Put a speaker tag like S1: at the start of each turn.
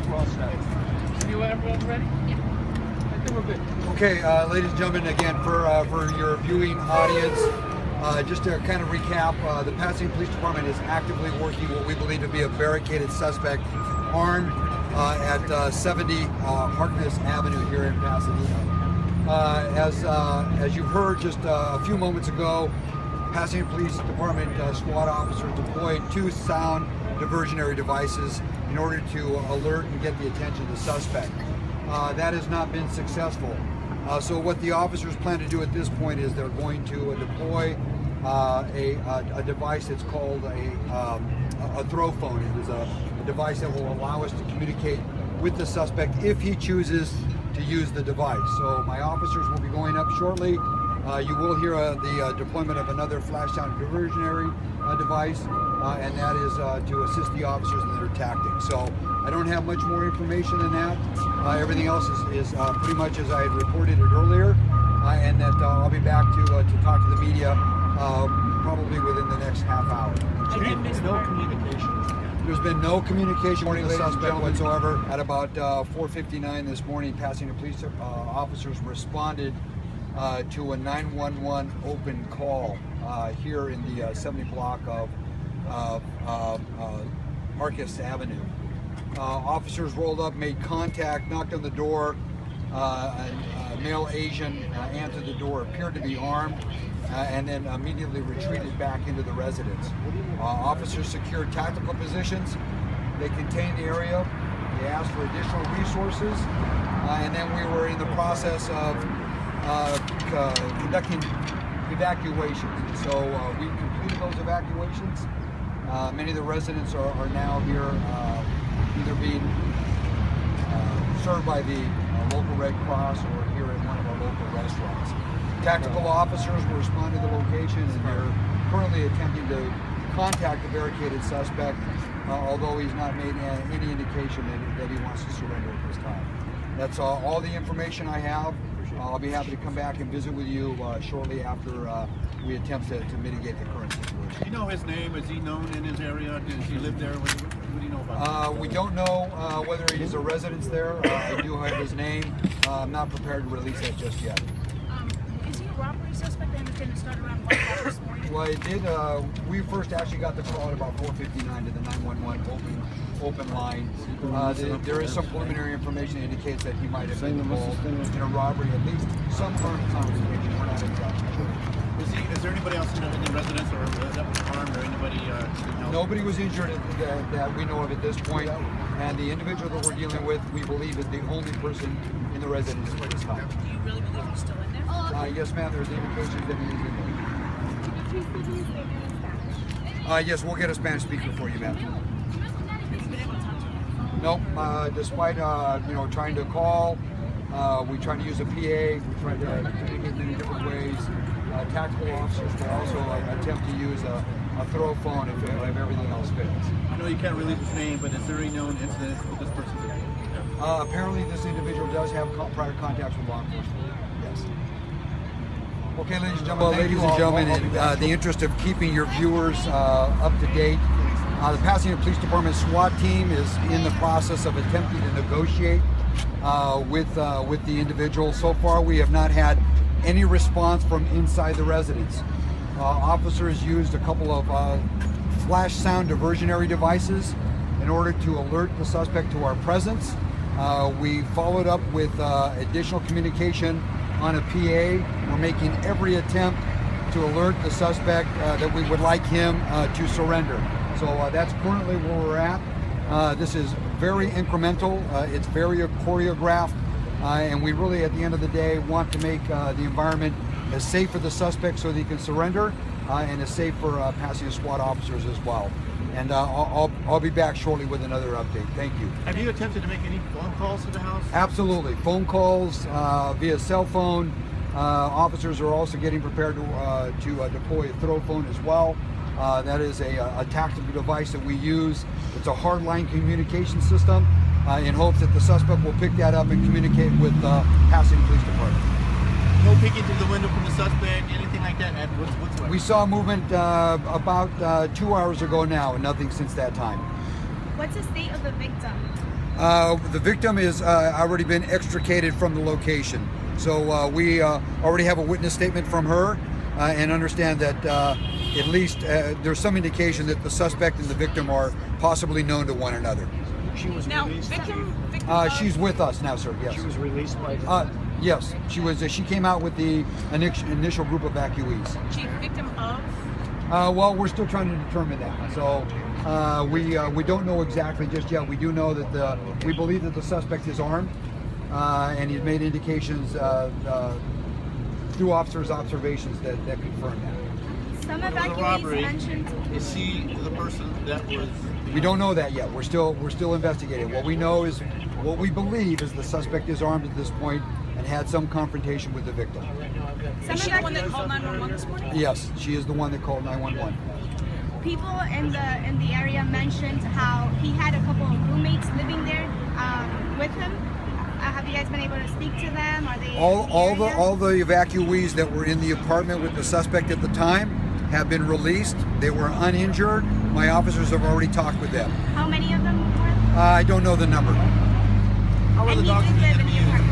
S1: we're all set.
S2: You everyone ready? Yeah. I think we're good.
S3: Okay, ladies and gentlemen, again, for your viewing audience, just to kind of recap, the Pasadena Police Department is actively working what we believe to be a barricaded suspect armed at 70 Harkness Avenue here in Pasadena. As you've heard just a few moments ago, Pasadena Police Department SWAT officers deployed 2 sound diversionary devices in order to alert and get the attention of the suspect. That has not been successful. So what the officers plan to do at this point is they're going to deploy a device that's called a throw phone. It is a device that will allow us to communicate with the suspect if he chooses to use the device. So my officers will be going up shortly. You will hear the deployment of another flash sound diversionary device, and that is to assist the officers in their tactics. So I don't have much more information than that. Everything else is pretty much as I had reported it earlier, and that I'll be back to talk to the media probably within the next half hour.
S1: No communication.
S3: There's been no communication with the suspect whatsoever. At about 4:59 this morning, Pasadena police officers responded to a 911 open call here in the 70 block of Harkness Avenue. Officers rolled up, made contact, knocked on the door. A male Asian answered the door, appeared to be armed, and then immediately retreated back into the residence. Officers secured tactical positions. They contained the area. They asked for additional resources, and then we were in the process of conducting evacuations. So we completed those evacuations. Many of the residents are now here either being served by the local Red Cross or here at one of our local restaurants. Tactical officers will respond to the location, and they're currently attempting to contact the barricaded suspect, although he's not made any indication that he wants to surrender at this time. That's all the information I have. I'll be happy to come back and visit with you shortly after we attempt to mitigate the current situation.
S1: Do you know his name? Is he known in his area? Does he live there? What do you know about him?
S3: We don't know whether he's a resident there. I do have his name. I'm not prepared to release that just yet.
S4: Is he a robbery suspect? I understand it started around 1 o'clock this morning.
S3: Well, it did. We first actually got the call at about 4:59 to the 911 open line. There is some preliminary information that indicates that he might have been involved in a robbery, at least some current conversation. We're not exactly sure.
S1: Is there anybody else in the residence or that was harmed or anybody?
S3: Nobody was injured that we know of at this point, and the individual that we're dealing with, we believe, is the only person in the residence at this time.
S4: Do you really believe he's still in there?
S3: Yes, ma'am. There's indications that he is in there. Yes, we'll get a Spanish speaker for you, ma'am. Nope. Despite trying to call, we try to use a PA. We try to communicate many different ways. Tactical officers will also attempt to use a throw phone if everything else fits.
S1: I know you can't release his name, but is there any known incidents with this person?
S3: Apparently, this individual does have prior contacts with law enforcement. Yes. Okay, ladies and gentlemen. Well, ladies and gentlemen, in the interest of keeping your viewers up to date, the Pasadena Police Department SWAT team is in the process of attempting to negotiate with the individual. So far, we have not had any response from inside the residence. Officers used a couple of flash sound diversionary devices in order to alert the suspect to our presence. We followed up with additional communication on a PA. We're making every attempt to alert the suspect that we would like him to surrender. So that's currently where we're at. This is very incremental. It's very choreographed. And we really, at the end of the day, want to make the environment as safe for the suspect so that he can surrender, and as safe for Pasadena SWAT officers as well. And I'll be back shortly with another update. Thank you.
S1: Have you attempted to make any phone calls to the house?
S3: Absolutely. Phone calls via cell phone. Officers are also getting prepared to deploy a throw phone as well. That is a tactical device that we use. It's a hardline communication system in hopes that the suspect will pick that up and communicate with the Pasadena Police Department.
S1: No peeking through the window from the suspect, anything like that? Whatsoever?
S3: We saw movement about 2 hours ago now, and nothing since that time.
S4: What's the state of the victim?
S3: The victim is already been extricated from the location. So we already have a witness statement from her and understand that at least there's some indication that the suspect and the victim are possibly known to one another.
S1: She was
S4: Now,
S1: released.
S4: victim
S3: She's with us now, sir. Yes.
S1: She was released by the
S3: Yes, she was. She came out with the initial group of evacuees.
S4: chief victim of.
S3: Well, we're still trying to determine that. So we don't know exactly just yet. We do know that we believe that the suspect is armed, and he's made indications through officers' observations that confirm that.
S5: Some
S1: the
S5: evacuees
S1: robbery.
S5: mentioned.
S1: Is he the person that was?
S3: We don't know that yet. We're still investigating. What we know is, what we believe is the suspect is armed at this point and had some confrontation with the victim.
S5: Some
S4: Is she the one that
S5: evacuees.
S4: called 911 this morning?
S3: Yes, she is the one that called 911.
S5: People in the area mentioned how he had a couple of roommates living there with him. Have you guys been able to speak to them? Are they
S3: All the evacuees that were in the apartment with the suspect at the time have been released. They were uninjured. My officers have already talked with them.
S5: How many of them were?
S3: I don't know the number.
S1: How are
S5: And
S1: the
S5: he
S1: dogs
S5: did live in the
S1: being used?
S5: apartment.